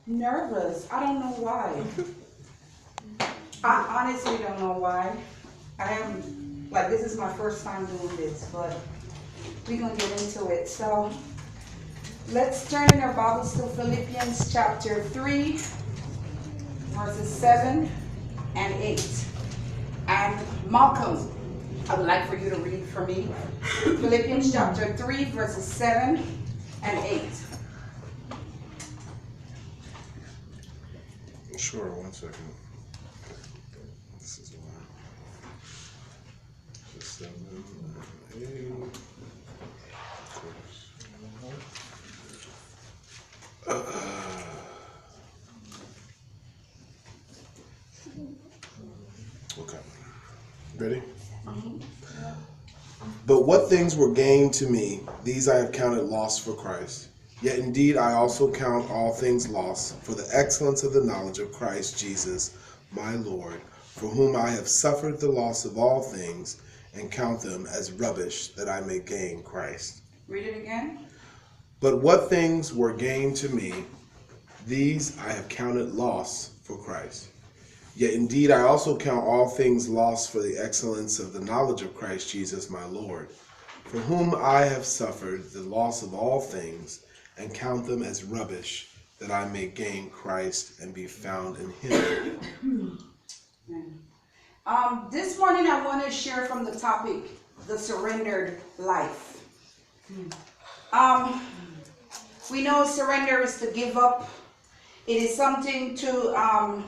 Nervous. I don't know why. I honestly don't know why. I am, like, this is my first time doing this, but we're going to get into it. So, let's turn in our Bibles to Philippians chapter 3, verses 7 and 8. And Malcolm, I would like for you to read for me. Philippians chapter 3, verses 7 and 8. Sure, one second. This is one. Just 7 and 8. Of course. Okay. Ready? But what things were gained to me, these I have counted loss for Christ. Yet indeed I also count all things lost for the excellence of the knowledge of Christ Jesus, my Lord, for whom I have suffered the loss of all things, and count them as rubbish, that I may gain Christ. Read it again. But what things were gained to me, these I have counted loss for Christ. Yet indeed I also count all things lost for the excellence of the knowledge of Christ Jesus, my Lord, for whom I have suffered the loss of all things, and count them as rubbish, that I may gain Christ and be found in him. This morning I want to share from the topic, the surrendered life. We know surrender is to give up. It is something to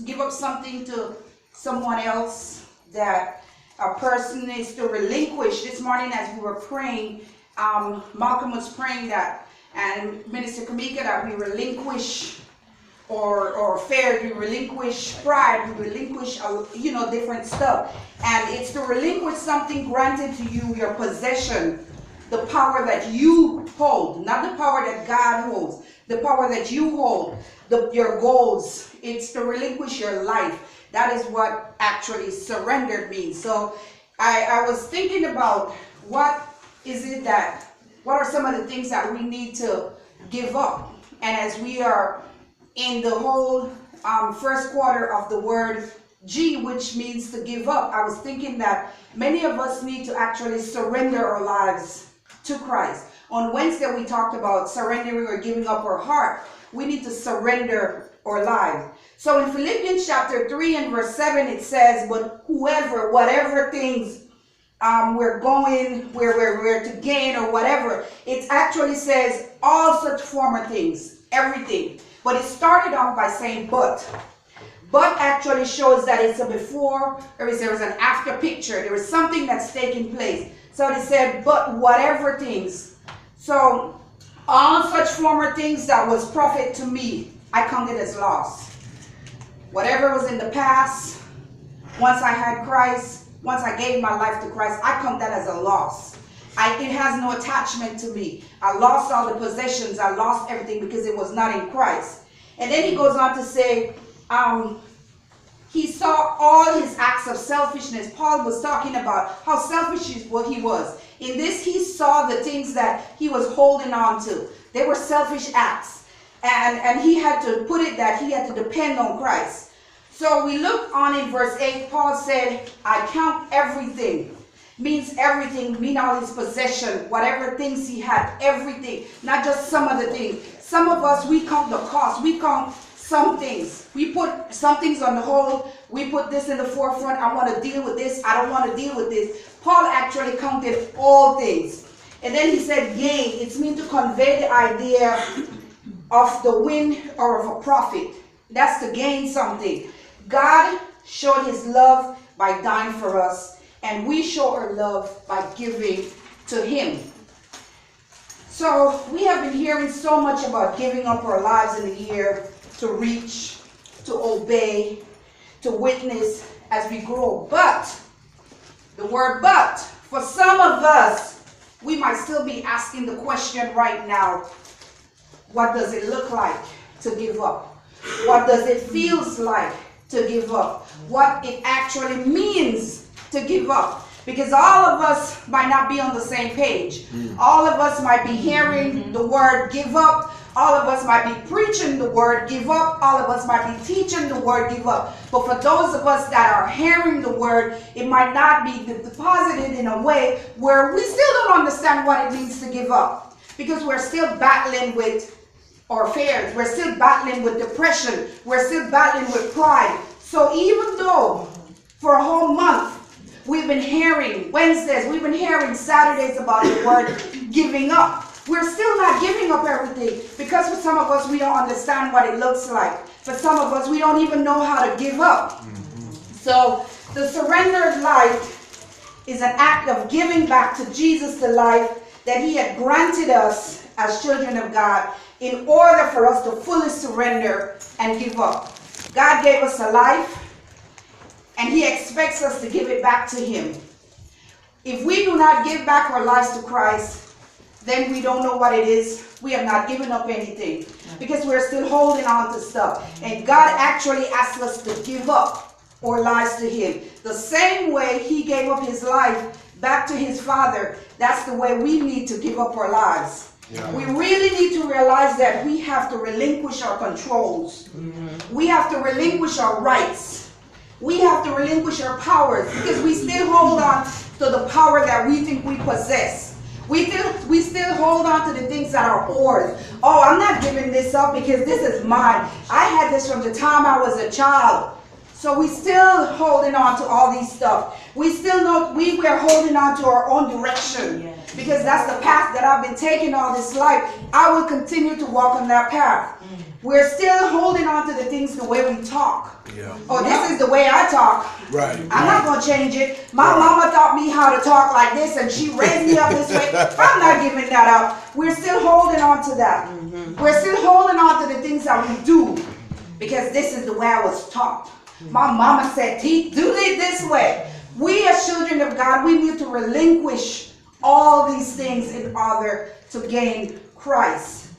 give up something to someone else, that a person is to relinquish. This morning as we were praying, Malcolm was praying that, and Minister Kamika, that we relinquish or fear, we relinquish pride, we relinquish, different stuff. And it's to relinquish something granted to you, your possession, the power that you hold, not the power that God holds, the power that you hold, your goals. It's to relinquish your life. That is what actually surrendered means. So I was thinking about what are some of the things that we need to give up. And as we are in the whole first quarter of the word G, which means to give up, I was thinking that many of us need to actually surrender our lives to Christ. On Wednesday, we talked about surrendering or giving up our heart. We need to surrender our lives. So in Philippians chapter 3 and verse 7, it says, but whatever things we're to gain or whatever, it actually says all such former things, everything. But it started off by saying but. But actually shows that it's a before, there is an after picture. There is something that's taking place. So it said, but whatever things. So all such former things that was profit to me, I counted as loss. Whatever was in the past, once I had Christ, once I gave my life to Christ, I count that as a loss. It has no attachment to me. I lost all the possessions. I lost everything because it was not in Christ. And then he goes on to say, he saw all his acts of selfishness. Paul was talking about how selfish he was. In this, he saw the things that he was holding on to. They were selfish acts. And he had to put it that he had to depend on Christ. So we look on in verse 8, Paul said, I count everything. Means everything, mean all his possession, whatever things he had, everything. Not just some of the things. Some of us, we count the cost. We count some things. We put some things on the hold. We put this in the forefront. I want to deal with this. I don't want to deal with this. Paul actually counted all things. And then he said gain. It's meant to convey the idea of the win or of a profit. That's to gain something. God showed his love by dying for us, and we show our love by giving to him. So we have been hearing so much about giving up our lives in the year to reach, to obey, to witness as we grow. But, the word but, for some of us, we might still be asking the question right now, what does it look like to give up? What does it feel like to give up? What it actually means to give up? Because all of us might not be on the same page. All of us might be hearing the word give up. All of us might be preaching the word, give up. All of us might be teaching the word, give up. But for those of us that are hearing the word, it might not be deposited in a way where we still don't understand what it means to give up. Because we're still battling with our fears. We're still battling with depression. We're still battling with pride. So even though for a whole month we've been hearing Wednesdays, we've been hearing Saturdays about the word giving up, we're still not giving up everything, because for some of us, we don't understand what it looks like. For some of us, we don't even know how to give up. So the surrendered life is an act of giving back to Jesus the life that he had granted us as children of God in order for us to fully surrender and give up. God gave us a life, and he expects us to give it back to him. If we do not give back our lives to Christ, then we don't know what it is. We have not given up anything, because we're still holding on to stuff. And God actually asks us to give up our lives to him. The same way he gave up his life back to his Father, that's the way we need to give up our lives. Yeah. We really need to realize that we have to relinquish our controls. We have to relinquish our rights. We have to relinquish our powers, because we still hold on to the power that we think we possess. We still hold on to the things that are ours. Oh, I'm not giving this up because this is mine. I had this from the time I was a child. So we still holding on to all these stuff. We still know we were holding on to our own direction, because that's the path that I've been taking all this life. I will continue to walk on that path. We're still holding on to the things the way we talk. Oh, this is the way I talk. Right. I'm not going to change it. My mama taught me how to talk like this, and she raised me up this way. I'm not giving that up. We're still holding on to that. We're still holding on to the things that we do, because this is the way I was taught. My mama said, do it this way. We as children of God, we need to relinquish all these things in order to gain Christ.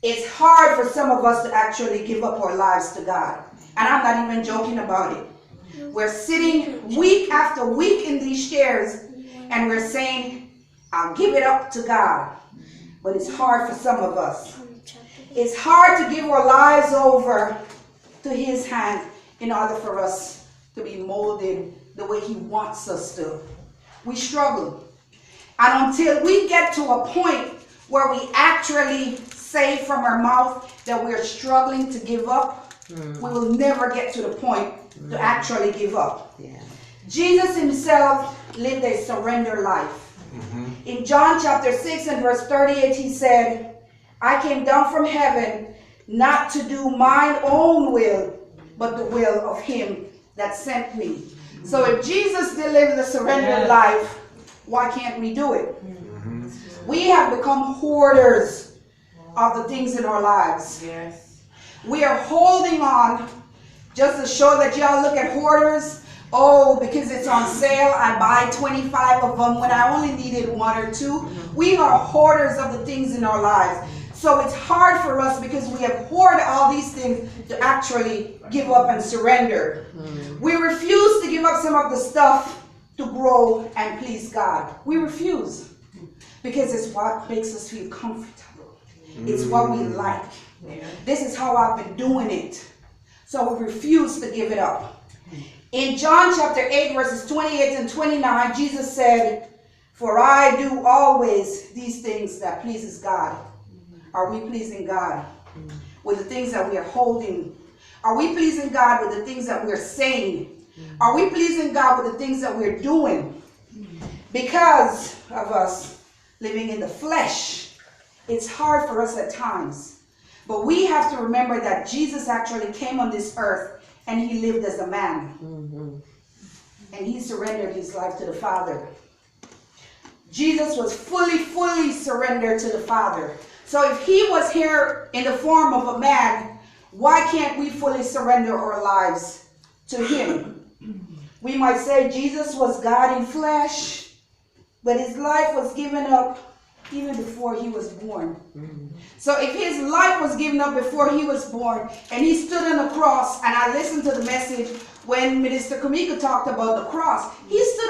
It's hard for some of us to actually give up our lives to God. And I'm not even joking about it. We're sitting week after week in these chairs, and we're saying, I'll give it up to God. But it's hard for some of us. It's hard to give our lives over to his hand in order for us to be molded the way he wants us to. We struggle. And until we get to a point where we actually say from our mouth that we're struggling to give up, we will never get to the point to actually give up. Jesus himself lived a surrender life. In John chapter 6 and verse 38, he said, I came down from heaven not to do mine own will, but the will of him that sent me. So if Jesus did live the surrendered life, why can't we do it? We have become hoarders of the things in our lives. We are holding on just to show that y'all look at hoarders. Oh, because it's on sale, I buy 25 of them when I only needed 1 or 2. We are hoarders of the things in our lives. So it's hard for us, because we have hoarded all these things, to actually give up and surrender. We refuse to give up some of the stuff to grow and please God. We refuse, because it's what makes us feel comfortable. It's what we like. This is how I've been doing it. So we refuse to give it up. In John chapter 8 verses 28 and 29, Jesus said, for I do always these things that pleases God. Are we pleasing God with the things that we are holding? Are we pleasing God with the things that we're saying? Are we pleasing God with the things that we're doing? Because of us living in the flesh, it's hard for us at times. But we have to remember that Jesus actually came on this earth, and he lived as a man. And he surrendered his life to the Father. Jesus was fully surrendered to the Father. So if he was here in the form of a man, why can't we fully surrender our lives to him? We might say Jesus was God in flesh, but his life was given up even before he was born. So if his life was given up before he was born, and he stood on the cross, and I listened to the message when Minister Kamika talked about the cross. He stood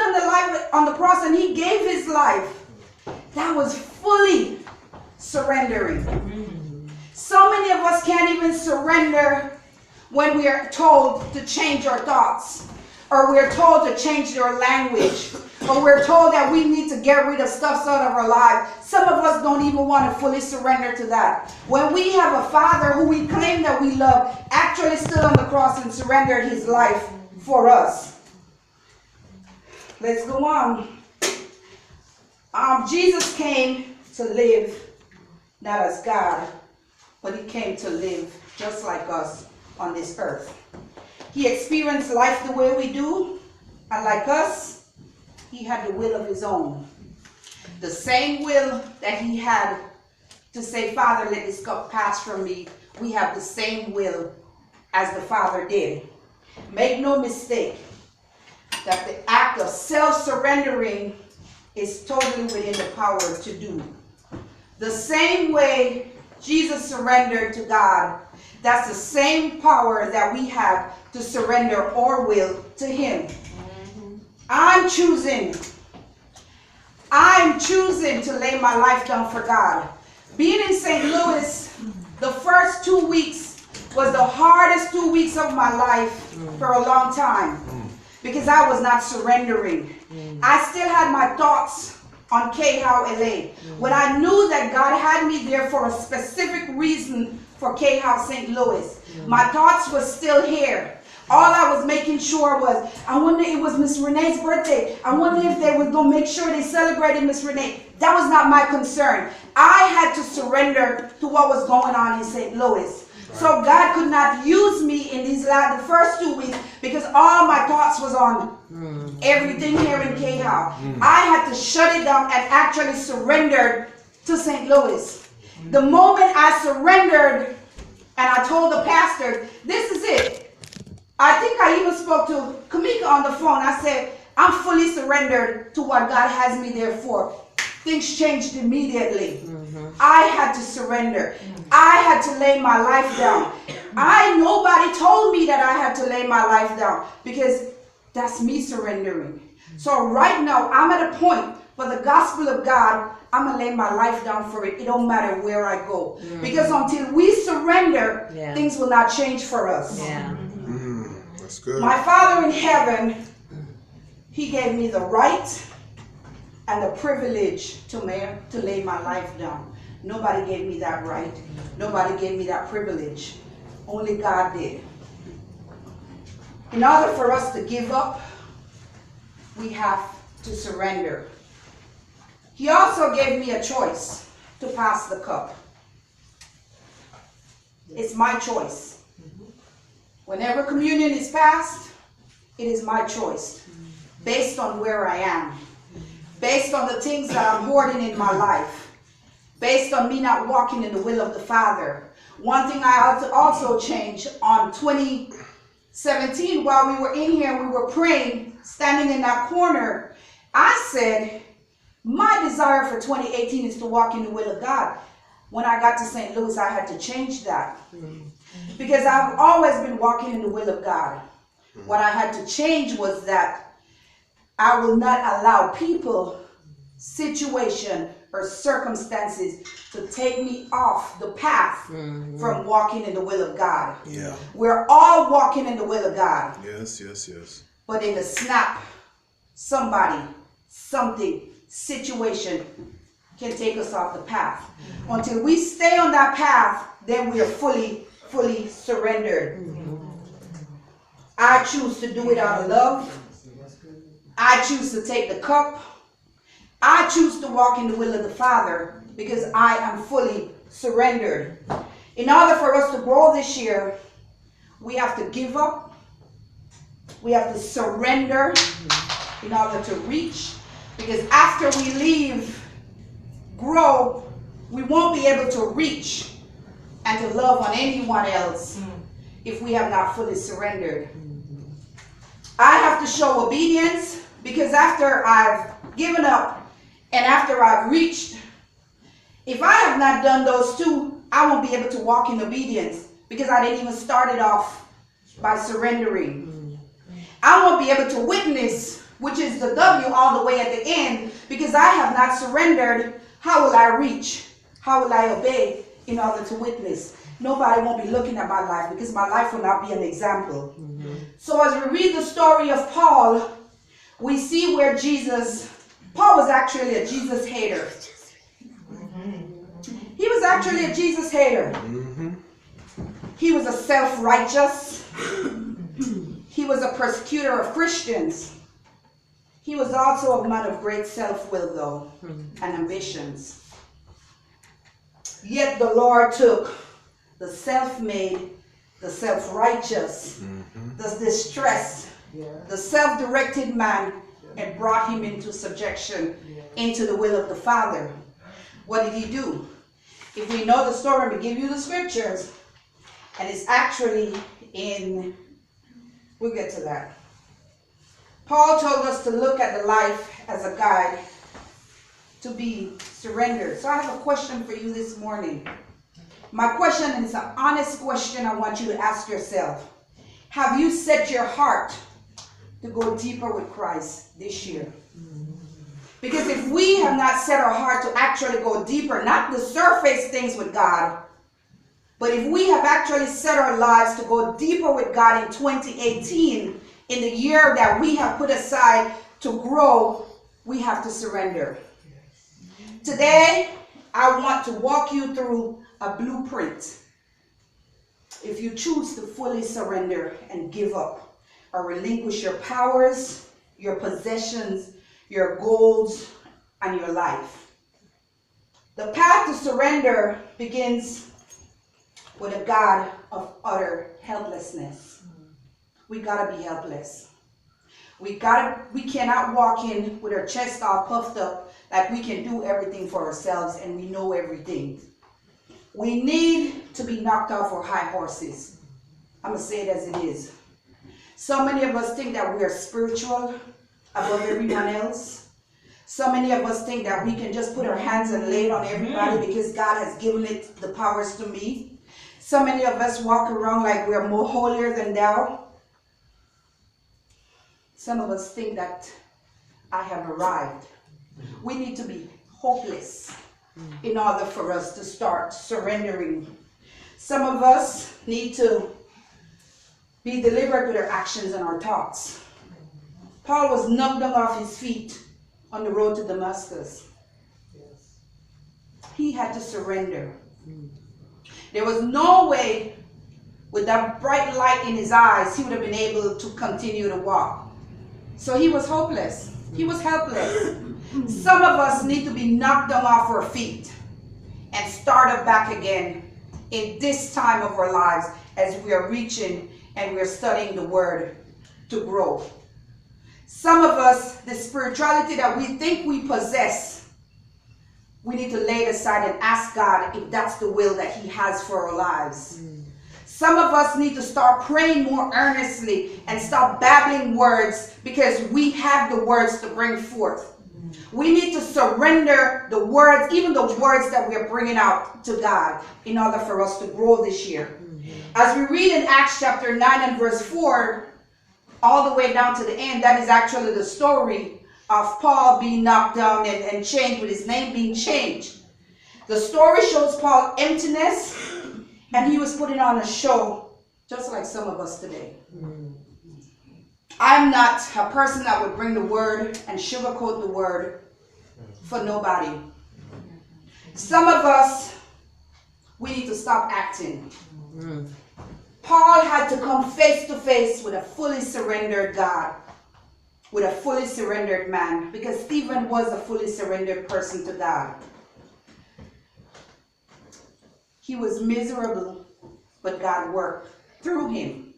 on the cross and he gave his life. That was fully surrendering. So many of us can't even surrender when we are told to change our thoughts, or we're told to change our language, or we're told that we need to get rid of stuff out of our life. Some of us don't even want to fully surrender to that. When we have a Father who we claim that we love actually stood on the cross and surrendered his life for us. Let's go on. Jesus came to live not as God, but he came to live just like us on this earth. He experienced life the way we do, and like us, he had the will of his own. The same will that he had to say, Father, let this cup pass from me, we have the same will as the Father did. Make no mistake that the act of self-surrendering is totally within the power to do. The same way Jesus surrendered to God, that's the same power that we have to surrender our will to him. I'm choosing to lay my life down for God. Being in St. Louis, the first 2 weeks was the hardest 2 weeks of my life for a long time, because I was not surrendering. I still had my thoughts on K-How LA. When I knew that God had me there for a specific reason for K-How St. Louis, my thoughts were still here. All I was making sure was, I wonder it was Miss Renee's birthday. I wonder if they were going to make sure they celebrated Miss Renee. That was not my concern. I had to surrender to what was going on in St. Louis. So God could not use me in the first 2 weeks, because all my thoughts was on everything here in K-How. I had to shut it down and actually surrender to St. Louis. The moment I surrendered and I told the pastor, this is it. I think I even spoke to Kamika on the phone. I said, I'm fully surrendered to what God has me there for. Things changed immediately. I had to surrender. I had to lay my life down. Nobody told me that I had to lay my life down, because that's me surrendering. So right now, I'm at a point for the gospel of God, I'm going to lay my life down for it. It don't matter where I go. Because until we surrender, things will not change for us. That's good. My Father in heaven, he gave me the right and the privilege to lay my life down. Nobody gave me that right. Nobody gave me that privilege. Only God did. In order for us to give up, we have to surrender. He also gave me a choice to pass the cup. It's my choice. Whenever communion is passed, it is my choice, based on where I am, based on the things that I'm hoarding in my life, based on me not walking in the will of the Father. One thing I also changed on 2017, while we were in here and we were praying, standing in that corner, I said, my desire for 2018 is to walk in the will of God. When I got to St. Louis, I had to change that. Because I've always been walking in the will of God. What I had to change was that I will not allow people, situation, or circumstances to take me off the path from walking in the will of God. Yeah. We're all walking in the will of God. Yes, yes, yes. But in a snap, somebody, something, situation can take us off the path. Until we stay on that path, then we are fully surrendered. I choose to do it out of love. I choose to take the cup. I choose to walk in the will of the Father, because I am fully surrendered. In order for us to grow this year, we have to give up. We have to surrender in order to reach. Because after we leave, grow, we won't be able to reach and to love on anyone else if we have not fully surrendered. I have to show obedience, because after I've given up and after I've reached, if I have not done those two, I won't be able to walk in obedience, because I didn't even start it off by surrendering. I won't be able to witness, which is the W all the way at the end, because I have not surrendered. How will I reach? How will I obey in order to witness. Nobody won't be looking at my life because my life will not be an example. So as we read the story of Paul, we see where Paul was actually a Jesus hater. He was actually a Jesus hater. He was a self-righteous. He was a persecutor of Christians. He was also a man of great self-will, though, and ambitions. Yet the Lord took the self-made, the self-righteous, the distressed, the self-directed man, and brought him into subjection, into the will of the Father. What did he do? If we know the story, we give you the scriptures, and it's actually we'll get to that. Paul told us to look at the life as a guide to be surrendered. So I have a question for you this morning. My question is an honest question I want you to ask yourself. Have you set your heart to go deeper with Christ this year? Because if we have not set our heart to actually go deeper, not the surface things with God, but if we have actually set our lives to go deeper with God in 2018, in the year that we have put aside to grow, we have to surrender. Today, I want to walk you through a blueprint. If you choose to fully surrender and give up or relinquish your powers, your possessions, your goals, and your life. The path to surrender begins with a God of utter helplessness. We gotta be helpless. We cannot walk in with our chest all puffed up like we can do everything for ourselves and we know everything. We need to be knocked off our high horses. I'm gonna say it as it is. So many of us think that we are spiritual above everyone else. So many of us think that we can just put our hands and lay it on everybody because God has given it the powers to me. So many of us walk around like we're more holier than thou. Some of us think that I have arrived. We need to be hopeless in order for us to start surrendering. Some of us need to be deliberate with our actions and our thoughts. Paul was knocked off his feet on the road to Damascus. He had to surrender. There was no way, with that bright light in his eyes, he would have been able to continue to walk. So he was hopeless. He was helpless. Some of us need to be knocked down off our feet and start up back again in this time of our lives as we are reaching and we're studying the Word to grow. Some of us, the spirituality that we think we possess, we need to lay it aside and ask God if that's the will that He has for our lives. Some of us need to start praying more earnestly and stop babbling words because we have the words to bring forth. We need to surrender the words, even the words that we're bringing out to God in order for us to grow this year. As we read in Acts chapter 9 and verse 4, all the way down to the end, that is actually the story of Paul being knocked down and changed, with his name being changed. The story shows Paul's emptiness, and he was putting on a show, just like some of us today. I'm not a person that would bring the word and sugarcoat the word for nobody. Some of us, we need to stop acting. Paul had to come face to face with a fully surrendered God, with a fully surrendered man, because Stephen was a fully surrendered person to God. He was miserable, but God worked through him.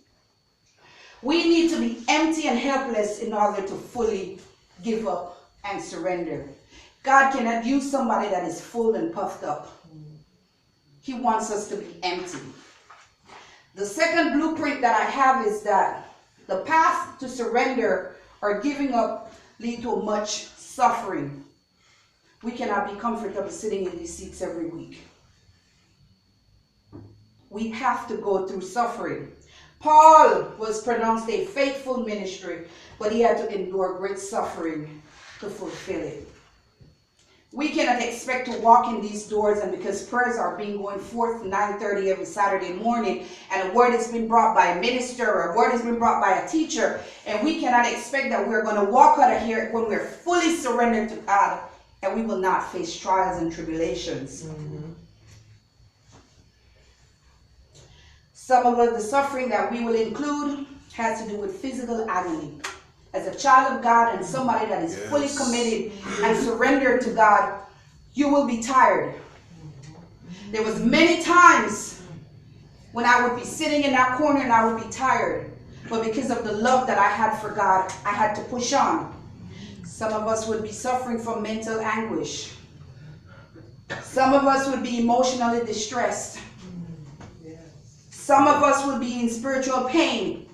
We need to be empty and helpless in order to fully give up and surrender. God cannot use somebody that is full and puffed up. He wants us to be empty. The second blueprint that I have is that the path to surrender or giving up lead to much suffering. We cannot be comfortable sitting in these seats every week. We have to go through suffering. Paul was pronounced a faithful ministry, but he had to endure great suffering to fulfill it. We cannot expect to walk in these doors, and because prayers are being going forth 9:30 every Saturday morning, and a word has been brought by a minister or a word has been brought by a teacher, and we cannot expect that we're going to walk out of here when we're fully surrendered to God, and we will not face trials and tribulations. Some of the suffering that we will include has to do with physical agony. As a child of God and somebody that is fully committed and surrendered to God, you will be tired. There was many times when I would be sitting in that corner and I would be tired. But because of the love that I had for God, I had to push on. Some of us would be suffering from mental anguish. Some of us would be emotionally distressed. Some of us would be in spiritual pain.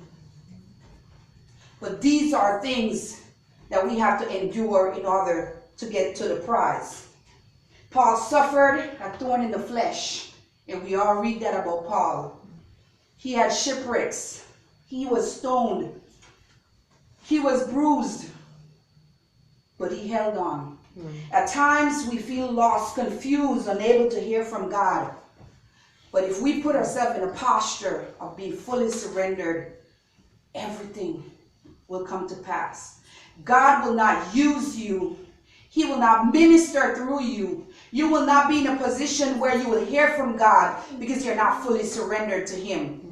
But these are things that we have to endure in order to get to the prize. Paul suffered a thorn in the flesh, and we all read that about Paul. He had shipwrecks. He was stoned. He was bruised, but he held on. At times we feel lost, confused, unable to hear from God. But if we put ourselves in a posture of being fully surrendered, everything will come to pass. God will not use you. He will not minister through you. You will not be in a position where you will hear from God because you're not fully surrendered to Him.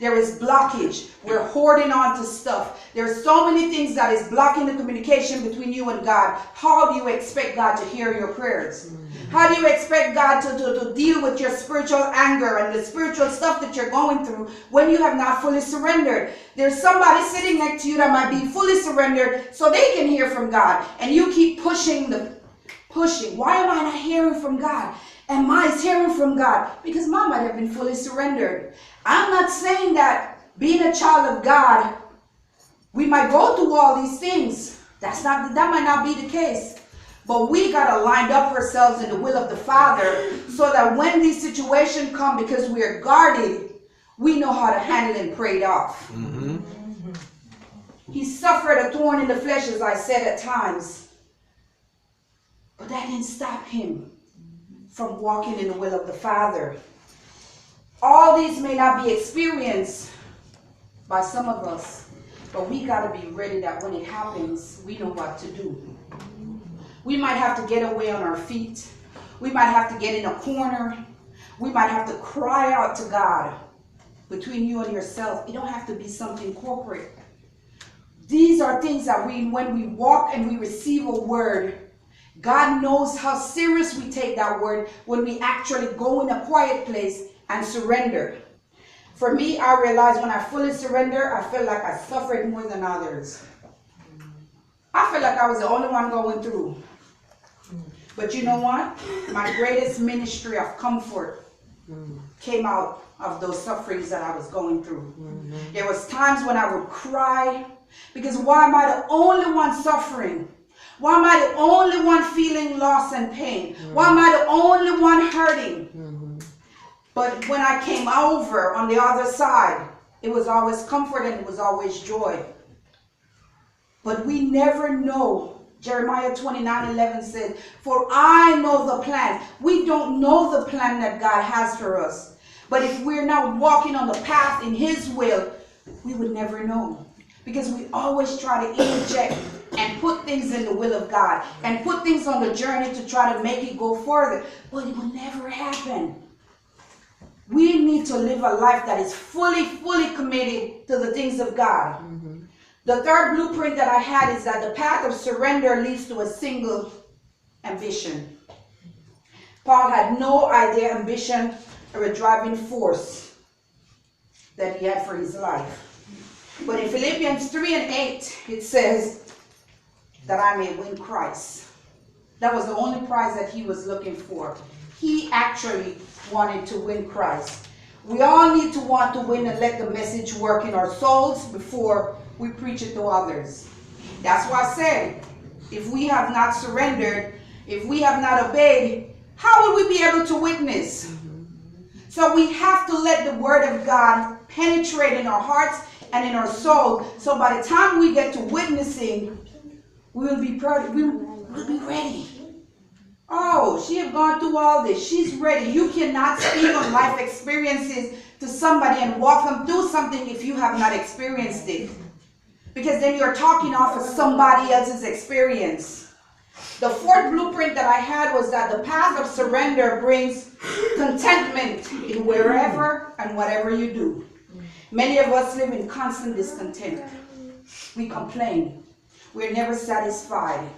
There is blockage. We're hoarding on to stuff. There's so many things that is blocking the communication between you and God. How do you expect God to hear your prayers? How do you expect God to deal with your spiritual anger and the spiritual stuff that you're going through when you have not fully surrendered? There's somebody sitting next to you that might be fully surrendered so they can hear from God. And you keep pushing. Why am I not hearing from God? And Ma is hearing from God because Ma might have been fully surrendered. I'm not saying that being a child of God, we might go through all these things. That might not be the case. But we got to line up ourselves in the will of the Father so that when these situations come, because we are guarded, we know how to handle and pray it off. He suffered a thorn in the flesh, as I said at times. But that didn't stop him from walking in the will of the Father. All these may not be experienced by some of us, but we got to be ready that when it happens, we know what to do. We might have to get away on our feet. We might have to get in a corner. We might have to cry out to God between you and yourself. It don't have to be something corporate. These are things that when we walk and we receive a word, God knows how serious we take that word when we actually go in a quiet place and surrender. For me, I realized when I fully surrender, I felt like I suffered more than others. I felt like I was the only one going through. But you know what? My greatest ministry of comfort came out of those sufferings that I was going through. There was times when I would cry because why am I the only one suffering? Why am I the only one feeling loss and pain? Why am I the only one hurting? But when I came over on the other side, it was always comfort and it was always joy. But we never know. Jeremiah 29:11 says, "For I know the plan." We don't know the plan that God has for us. But if we're not walking on the path in His will, we would never know. Because we always try to interject and put things in the will of God and put things on the journey to try to make it go further. But it will never happen. We need to live a life that is fully committed to the things of God. The third blueprint that I had is that the path of surrender leads to a single ambition. Paul had no idea ambition or a driving force that he had for his life. But in Philippians 3:8, it says that I may win Christ. That was the only prize that he was looking for. He actually wanted to win Christ. We all need to want to win and let the message work in our souls before we preach it to others. That's why I said, if we have not surrendered, if we have not obeyed, how will we be able to witness? So we have to let the word of God penetrate in our hearts and in our soul. So by the time we get to witnessing, we will be ready. Oh, she have gone through all this. She's ready. You cannot speak on life experiences to somebody and walk them through something if you have not experienced it. Because then you're talking off of somebody else's experience. The fourth blueprint that I had was that the path of surrender brings contentment in wherever and whatever you do. Many of us live in constant discontent. We complain. We're never satisfied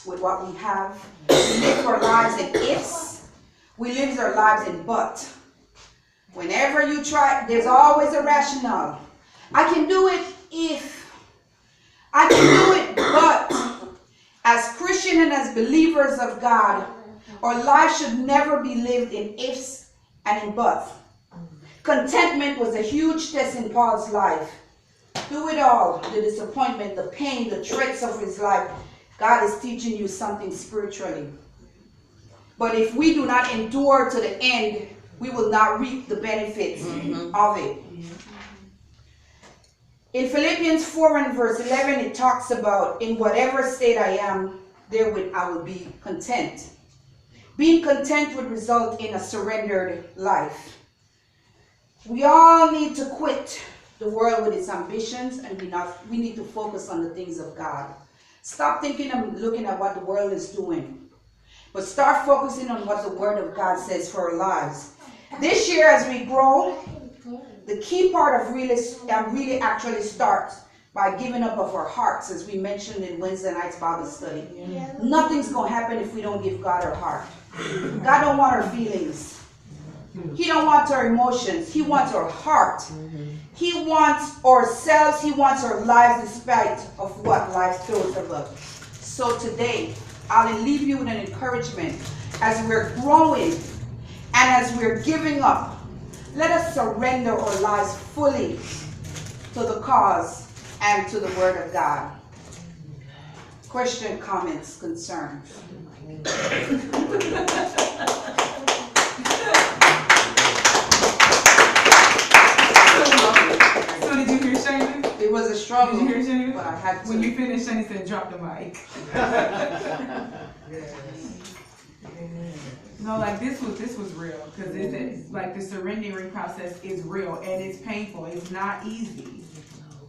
with what we have. We live our lives in ifs. We live our lives in but. Whenever you try, there's always a rationale. I can do it if. I can do it, but. As Christians and as believers of God, our life should never be lived in ifs and in buts. Contentment was a huge test in Paul's life. Through it all, the disappointment, the pain, the threats of his life, God is teaching you something spiritually. But if we do not endure to the end, we will not reap the benefits of it. In Philippians 4 and verse 11, it talks about, in whatever state I am, therewith I will be content. Being content would result in a surrendered life. We all need to quit the world with its ambitions, and we need to focus on the things of God. Stop thinking and looking at what the world is doing, but start focusing on what the Word of God says for our lives. This year, as we grow, the key part of really actually starts by giving up of our hearts, as we mentioned in Wednesday night's Bible study. Nothing's going to happen if we don't give God our heart. God don't want our feelings. He don't want our emotions. He wants our heart. He wants ourselves. He wants our lives despite of what life throws at us. So today, I'll leave you with an encouragement. As we're growing and as we're giving up, let us surrender our lives fully to the cause and to the Word of God. Question, comments, concerns? So did you hear Shayna? It was a struggle. Did you hear Shayna? But I had to. When you finished, Shayna said, drop the mic. No, like this was real, because it's like the surrendering process is real and it's painful. It's not easy,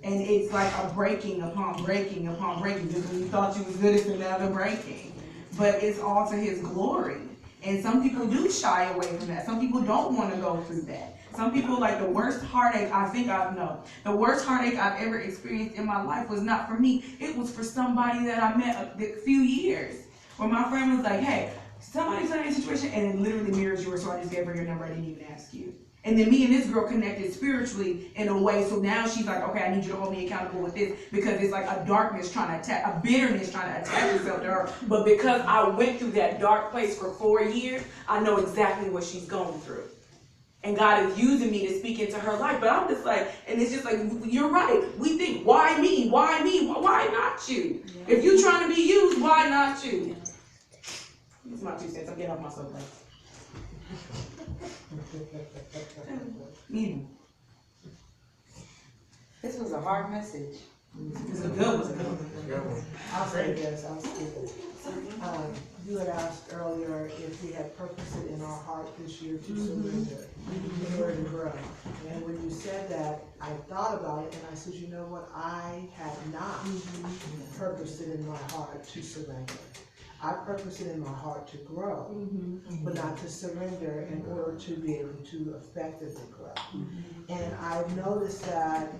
and it's like a breaking upon breaking upon breaking. Just when you thought you was good, it's another breaking. But it's all to His glory. And some people do shy away from that. Some people don't want to go through that. Some people, like, the worst heartache the worst heartache I've ever experienced in my life was not for me. It was for somebody that I met a few years, where my friend was like, hey, somebody's in a situation, and it literally mirrors yours, so I just gave her your number. I didn't even ask you. And then me and this girl connected spiritually in a way, so now she's like, okay, I need you to hold me accountable with this, because it's like a darkness trying to attack, a bitterness trying to attach itself to her. But because I went through that dark place for 4 years, I know exactly what she's going through. And God is using me to speak into her life. But I'm just like, and it's just like, you're right. We think, why me? Why me? Why not you? Yeah. If you're trying to be used, why not you? That's my 2 cents. I'm getting off my soapbox. This was a hard message. It's a good one. I'll say this. You had asked earlier if we had purposed it in our heart this year to surrender in order to grow. And when you said that, I thought about it and I said, you know what? I had not purposed it in my heart to surrender. I purpose it in my heart to grow, but not to surrender in order to be able to effectively grow. And I've noticed that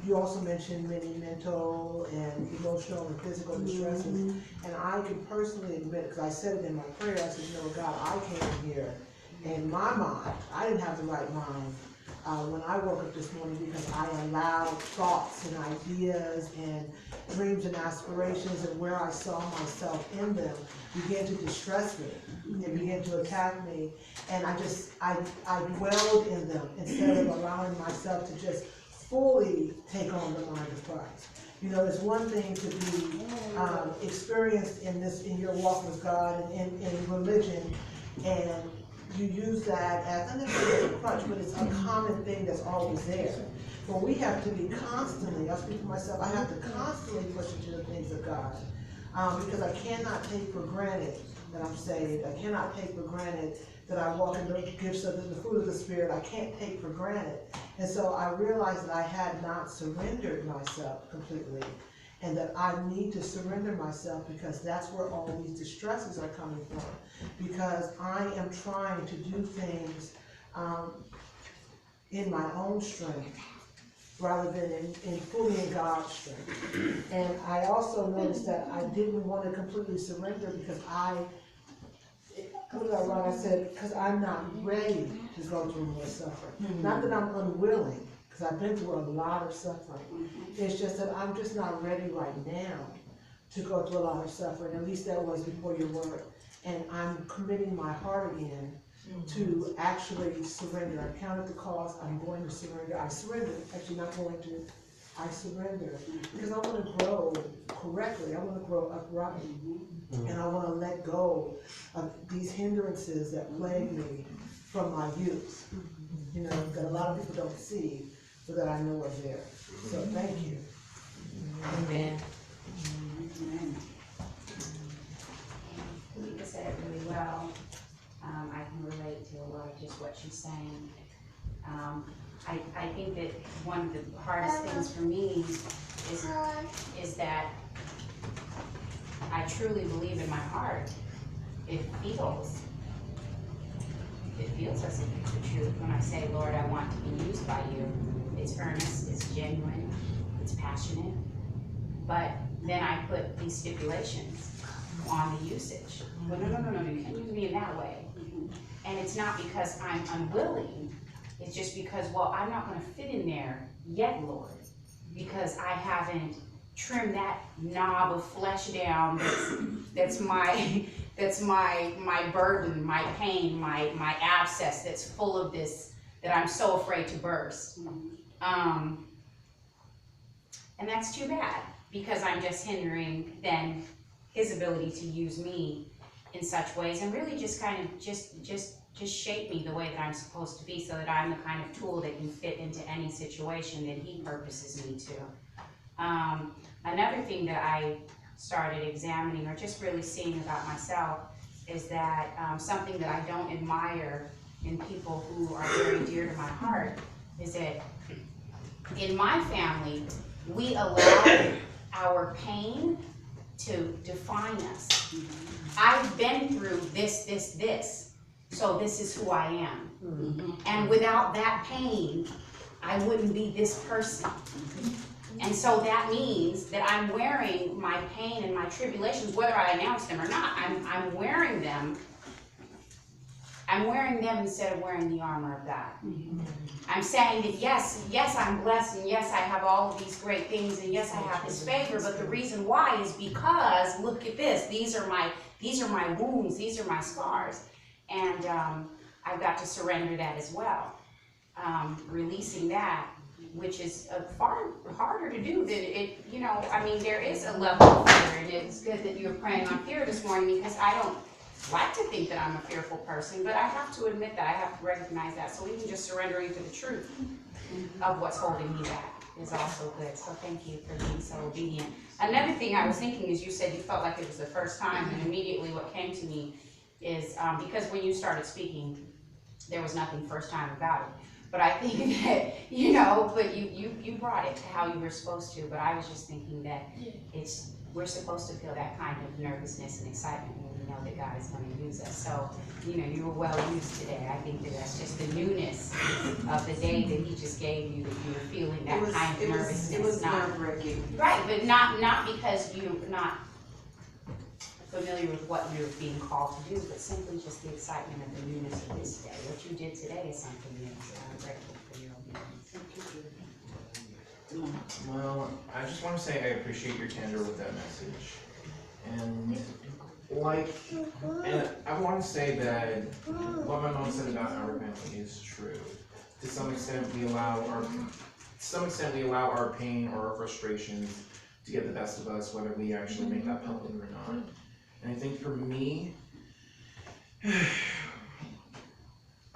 you also mentioned many mental and emotional and physical distresses. And I can personally admit, because I said it in my prayer, I said, you know, God, I came here in my mind. I didn't have the right mind when I woke up this morning, because I allowed thoughts and ideas and dreams and aspirations and where I saw myself in them began to distress me and began to attack me. And I dwelled in them instead of allowing myself to just fully take on the mind of Christ. You know, it's one thing to be experienced in your walk with God and in religion, and you use that as, not necessarily as a crutch, but it's a common thing that's always there. But we have to be constantly, I'll speak for myself, I have to constantly push into the things of God. because I cannot take for granted that I'm saved. I cannot take for granted that I walk in the gifts of the fruit of the Spirit. I can't take for granted. And so I realized that I had not surrendered myself completely, and that I need to surrender myself, because that's where all these distresses are coming from. Because I am trying to do things in my own strength, rather than in fully in God's strength. And I also noticed that I didn't want to completely surrender, because what did I write? I said, because I'm not ready to go through more suffering. Not that I'm unwilling, because I've been through a lot of suffering. It's just that I'm just not ready right now to go through a lot of suffering. At least that was before your word. And I'm committing my heart again to actually surrender. I counted the cost. I'm going to surrender. I surrender. Actually, not going to. I surrender, because I want to grow correctly. I want to grow upright, and I want to let go of these hindrances that plague me from my youth. You know, that a lot of people don't see, but that I know are there. So thank you. Amen. Lisa said it really well. I can relate to a lot of just what she's saying. I think that one of the hardest things for me is that I truly believe in my heart. It feels as if it's the truth when I say, Lord, I want to be used by you. It's earnest, it's genuine, it's passionate. But then I put these stipulations on the usage. Well, no, you can't use me in that way. And it's not because I'm unwilling. It's just because, well, I'm not going to fit in there yet, Lord, because I haven't trimmed that knob of flesh down. That's my burden, my pain, my abscess that's full of this that I'm so afraid to burst. And that's too bad, because I'm just hindering then His ability to use me in such ways, and really just kind of just shape me the way that I'm supposed to be, so that I'm the kind of tool that can fit into any situation that He purposes me to. Another thing that I started examining, or just really seeing about myself, is that something that I don't admire in people who are very dear to my heart is that in my family, we allow our pain to define us. I've been through this, so this is who I am. And without that pain, I wouldn't be this person. And so that means that I'm wearing my pain and my tribulations, whether I announce them or not. I'm wearing them. I'm wearing them instead of wearing the armor of God. I'm saying that yes, I'm blessed, and yes, I have all of these great things, and yes, I have His favor, but the reason why is because, look at this, these are my wounds, these are my scars. And I've got to surrender that as well. Releasing that, which is far harder to do than it, there is a level of fear, and it's good that you're praying on fear this morning, because I don't like to think that I'm a fearful person, but I have to admit that, I have to recognize that. So even just surrendering to the truth of what's holding me back is also good. So thank you for being so obedient. Another thing I was thinking is, you said you felt like it was the first time, and immediately what came to me is, because when you started speaking, there was nothing first time about it. But I think that, but you brought it to how you were supposed to, but I was just thinking that we're supposed to feel that kind of nervousness and excitement when we know that God is going to use us. So, you were well used today. I think that that's just the newness of the day that He just gave you, that you were feeling that kind of nervousness. It was nerve-wracking. Right, but not because you're not familiar with what you're being called to do, but simply just the excitement of the newness of this day. What you did today is something new, so I'm grateful for your obedience. Well, I just want to say I appreciate your candor with that message. And I want to say that what my mom said about our family is true. To some extent, we allow our pain or our frustrations to get the best of us, whether we actually make that public or not. And I think for me,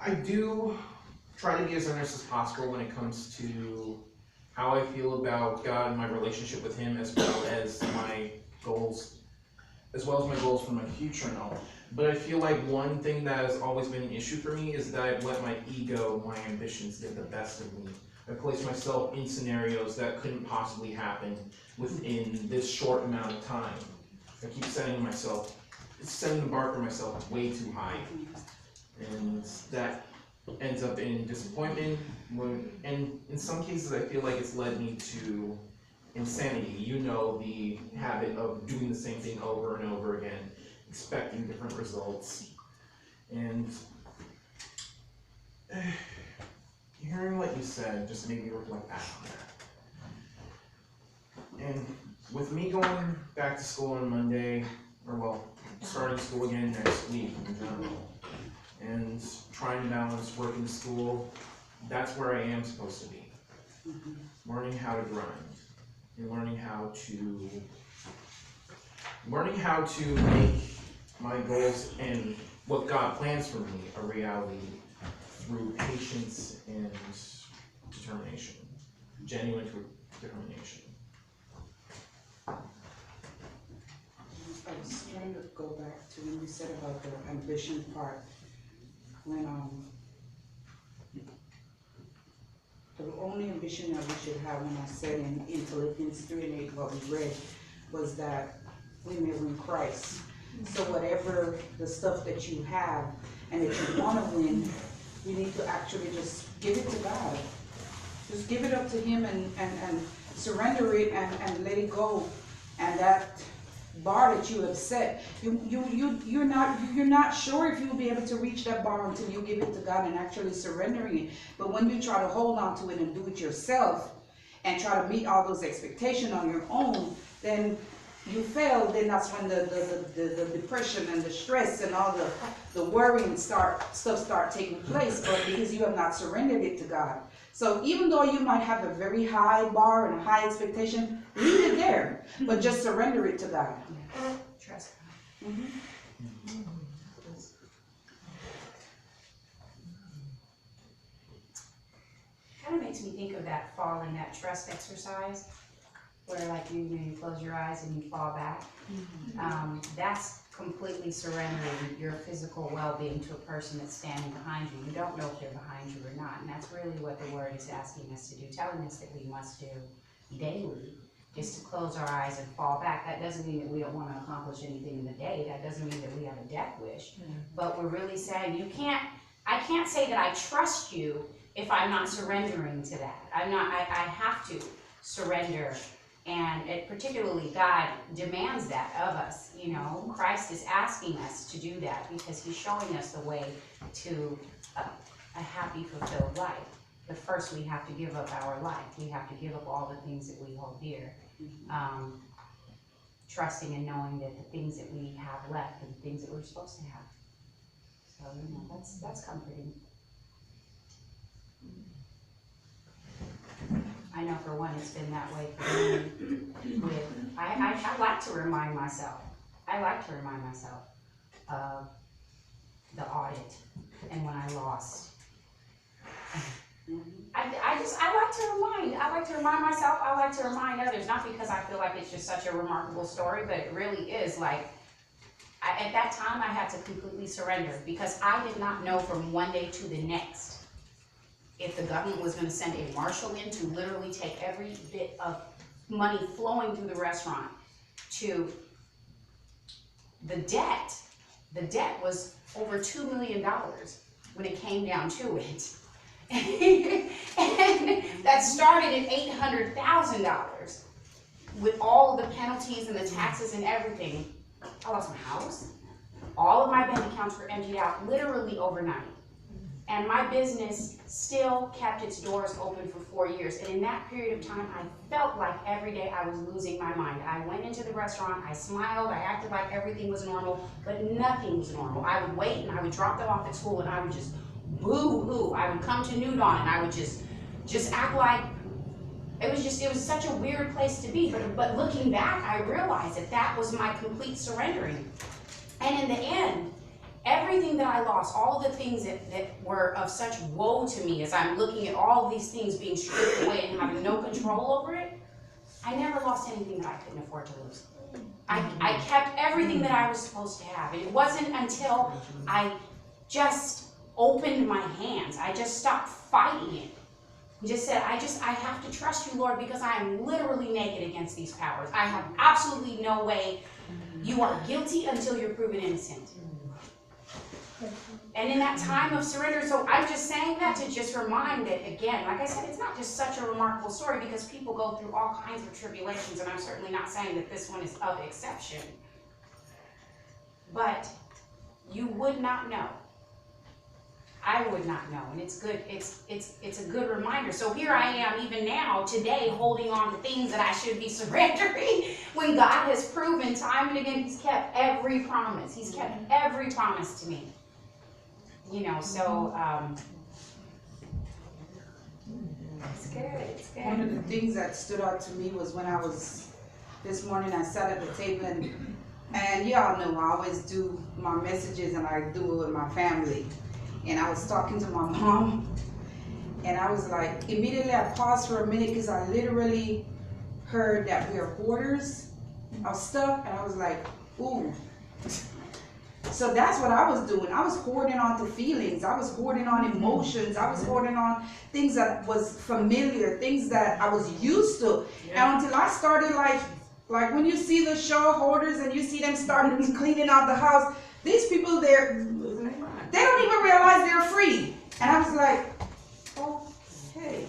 I do try to be as earnest as possible when it comes to how I feel about God and my relationship with Him, as well as my goals as well as my goals for my future and all. But I feel like one thing that has always been an issue for me is that I've let my ego, my ambitions get the best of me. I placed myself in scenarios that couldn't possibly happen within this short amount of time. I keep setting the bar for myself way too high. And that ends up in disappointment, and in some cases I feel like it's led me to insanity. You know, the habit of doing the same thing over and over again, expecting different results. And hearing what you said just made me reflect back on that. And with me going back to school on Monday, or well, starting school again next week in general, and trying to balance work and school, that's where I am supposed to be. Learning how to grind, and learning how to make my goals and what God plans for me a reality through patience and determination, genuine determination. I was trying to go back to when you said about the ambition part. When the only ambition that we should have, when I said in Philippians 3:8, what we read, was that we live in Christ. So whatever the stuff that you have and that you want to win, you need to actually just give it to God. Just give it up to Him and surrender it and let it go. And that bar that you have set, you're not sure if you'll be able to reach that bar until you give it to God and actually surrendering it. But when you try to hold on to it and do it yourself and try to meet all those expectations on your own, then you fail. Then that's when the depression and the stress and all the worrying start taking place, but because you have not surrendered it to God. So even though you might have a very high bar and a high expectation, leave it there, but just surrender it to God. Trust God. Kind of makes me think of that fall and that trust exercise, where like you close your eyes and you fall back. That's completely surrendering your physical well-being to a person that's standing behind you. You don't know if they're behind you or not, and that's really what the Word is asking us to do, telling us that we must do daily, is to close our eyes and fall back. That doesn't mean that we don't want to accomplish anything in the day. That doesn't mean that we have a death wish. But we're really saying, I can't say that I trust you if I'm not surrendering to that. I have to surrender. And particularly God demands that of us, you know. Christ is asking us to do that because He's showing us the way to a happy, fulfilled life. But first we have to give up our life. We have to give up all the things that we hold dear. Trusting and knowing that the things that we have left are the things that we're supposed to have. So, you know, that's comforting. I know for one, it's been that way for me. I like to remind myself. Of the audit and when I lost. I like to remind myself. I like to remind others. Not because I feel like it's just such a remarkable story, but it really is. Like at that time, I had to completely surrender because I did not know from one day to the next if the government was going to send a marshal in to literally take every bit of money flowing through the restaurant to the debt. The debt was over $2 million when it came down to it. And that started at $800,000 with all of the penalties and the taxes and everything. I lost my house. All of my bank accounts were emptied out literally overnight. And my business still kept its doors open for 4 years. And in that period of time, I felt like every day I was losing my mind. I went into the restaurant, I smiled, I acted like everything was normal, but nothing was normal. I would wait and I would drop them off at school and I would just boo-hoo. I would come to New Dawn and I would just act like it was such a weird place to be. But looking back, I realized that was my complete surrendering. And in the end, everything that I lost, all the things that were of such woe to me as I'm looking at all these things being stripped away and having no control over it, I never lost anything that I couldn't afford to lose. I kept everything that I was supposed to have. And it wasn't until I just opened my hands, I just stopped fighting it. Just said, I have to trust you, Lord, because I am literally naked against these powers. I have absolutely no way. You are guilty until you're proven innocent. And in that time of surrender, so I'm just saying that to just remind that, again, like I said, it's not just such a remarkable story because people go through all kinds of tribulations, and I'm certainly not saying that this one is of exception. But you would not know. I would not know, and it's good. It's a good reminder. So here I am, even now, today, holding on to things that I should be surrendering, when God has proven time and again He's kept every promise. He's kept every promise to me. You know, so it's good. It's good. One of the things that stood out to me was when this morning I sat at the table and y'all know I always do my messages and I do it with my family. And I was talking to my mom and I was like, immediately I paused for a minute because I literally heard that we're hoarders of stuff and I was like, ooh. So that's what I was doing. I was hoarding on to feelings. I was hoarding on emotions. I was hoarding on things that was familiar, things that I was used to. Yeah. And until I started like when you see the show Hoarders and you see them starting cleaning out the house, these people there, they don't even realize they're free. And I was like, okay.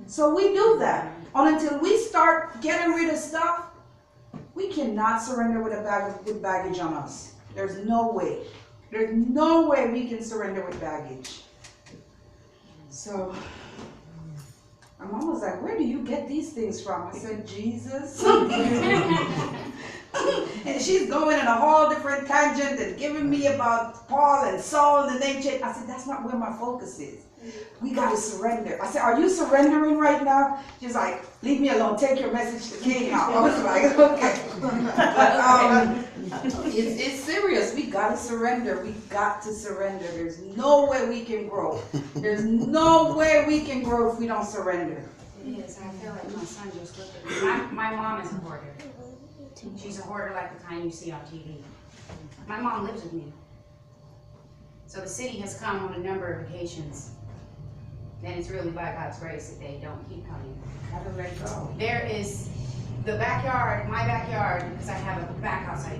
So we do that. Until we start getting rid of stuff, we cannot surrender with baggage on us. There's no way. There's no way we can surrender with baggage. So my mom was like, where do you get these things from? I said, Jesus. And she's going in a whole different tangent and giving me about Paul and Saul and the name change. I said, that's not where my focus is. We got to surrender. I said, are you surrendering right now? She's like, leave me alone. Take your message to King now. I was like, okay. But it's serious. We got to surrender. We got to surrender. There's no way we can grow. There's no way we can grow if we don't surrender. It is. I feel like my son just looked at me. My mom is a hoarder. She's a hoarder like the kind you see on TV. My mom lives with me. So the city has come on a number of occasions. And it's really by God's grace that they don't keep coming. How to let go. There is the backyard, my backyard, because I have a back house. I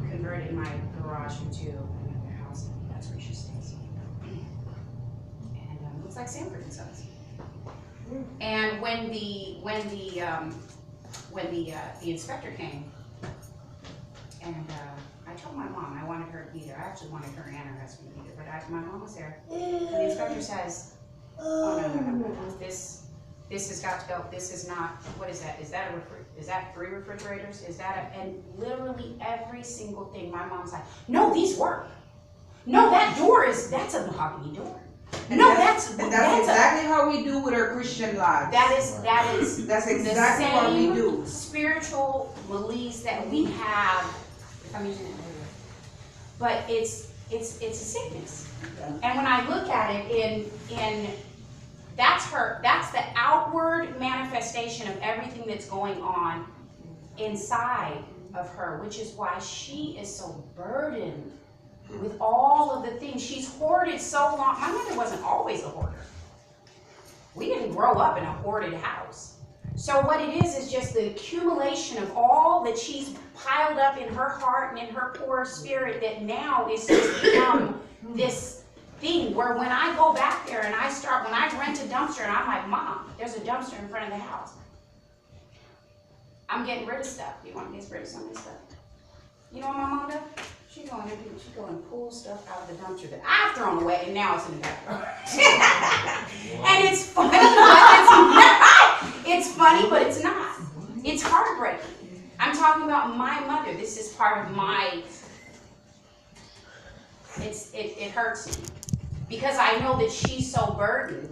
converted my garage into another house. That's where she stays. And it looks like Sanford and Sons. And when the inspector came, and I told my mom I wanted her to be there. I actually wanted her and her husband to be there, but my mom was there. And the inspector says, "Oh no. This has got to go. This is not. What is that? Is that 3 refrigerators? Is that and literally every single thing." My mom's like, "No, these work. No, that's a mahogany door." And no, that's exactly how we do with our Christian lives. That's exactly what we do. Spiritual release that we have. I'm using it, but it's a sickness. And when I look at it in that's the outward manifestation of everything that's going on inside of her, which is why she is so burdened with all of the things. She's hoarded so long. My mother wasn't always a hoarder. We didn't grow up in a hoarded house. So what it is just the accumulation of all that she's piled up in her heart and in her poor spirit that now is just become this thing where when I go back there and when I rent a dumpster and I'm like, Mom, there's a dumpster in front of the house. I'm getting rid of stuff. You want to get rid of some of this stuff? You know what my mom does? She go and pull stuff out of the dumpster that I've thrown away, and now it's in the backyard. And it's funny, but it's not. It's funny, but it's not. It's heartbreaking. I'm talking about my mother. This is part of my. It hurts me because I know that she's so burdened.